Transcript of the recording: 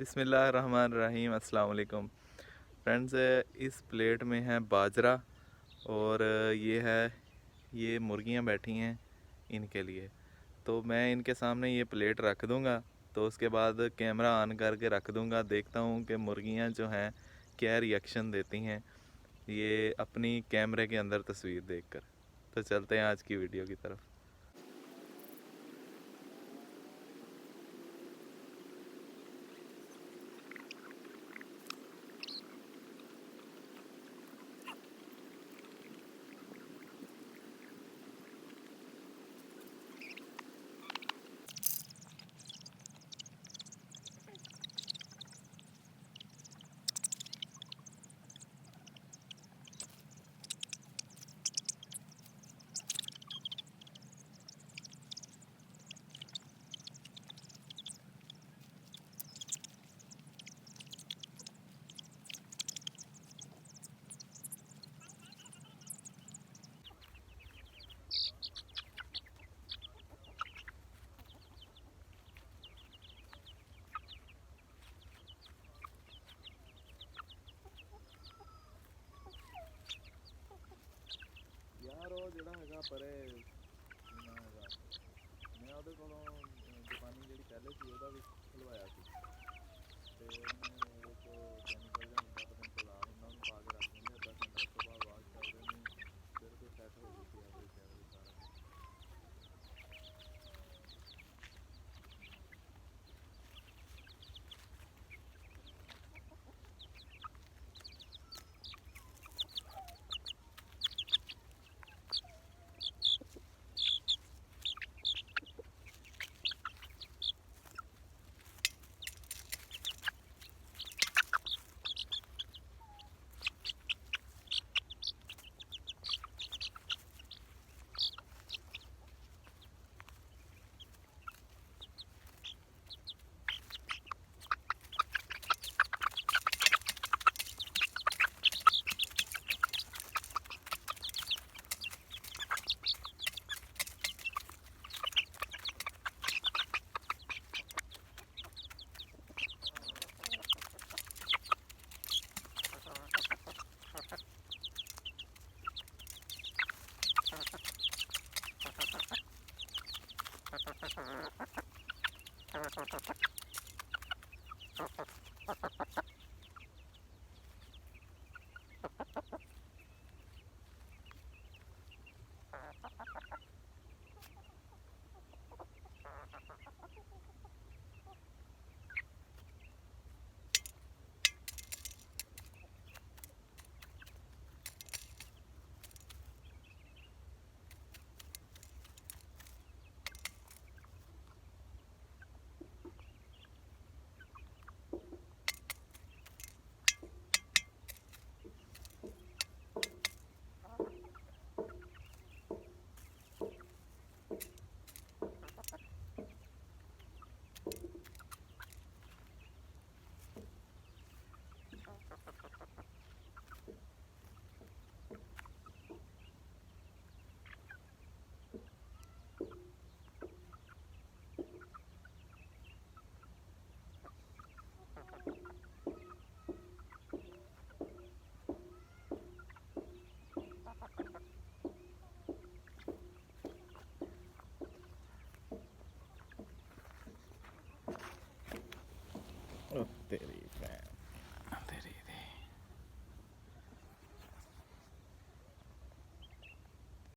बिस्मिल्लाहिर्रहमानिर्रहीम अस्सलाम वालेकुम फ्रेंड्स। इस प्लेट में है बाजरा और ये मुर्गियां बैठी हैं इनके लिए। तो मैं इनके सामने ये प्लेट रख दूंगा, तो उसके बाद कैमरा ऑन करके रख दूंगा। देखता हूँ कि मुर्गियां जो हैं क्या रिएक्शन देती हैं ये अपनी कैमरे के अंदर तस्वीर देखकर। तो चलते हैं आज की वीडियो की तरफ। यार वो ਜਿਹੜਾ ਹੈਗਾ ਪਰੇ ਨਾ ਹੈਗਾ, ਮੈਂ ਉਹਦੇ ਕੋਲੋਂ ਜਾਪਾਨੀ ਜਿਹੜੀ ਪਹਿਲੇ ਸੀ ਉਹਦਾ ਵੀ ਖਲਵਾਇਆ ਸੀ, ਤੇ ਉਹਨੇ ਉਹਦੇ ਤੋਂ ਕੈਮੀਕਲ ਜਿਹਾ ਹੁੰਦਾ, ਪਤਾ ਨਹੀਂ ਤੇਜ਼ਾਬ ਹੁੰਦਾ, ਉਹਨੂੰ ਪਾ ਕੇ ਰੱਖ ਦਿੰਦੇ ਅੱਧਾ ਘੰਟਾ। ਉਸ ਤੋਂ ਬਾਅਦ ਵਾਸ਼ ਕਰਦੇ ਨੇ, ਬਿਲਕੁਲ ਸੈੱਟ ਹੋ ਗਈ ਸੀ ਐਵਰੇਜ ਸਾਰਾ। Oh, तेरी भैंस।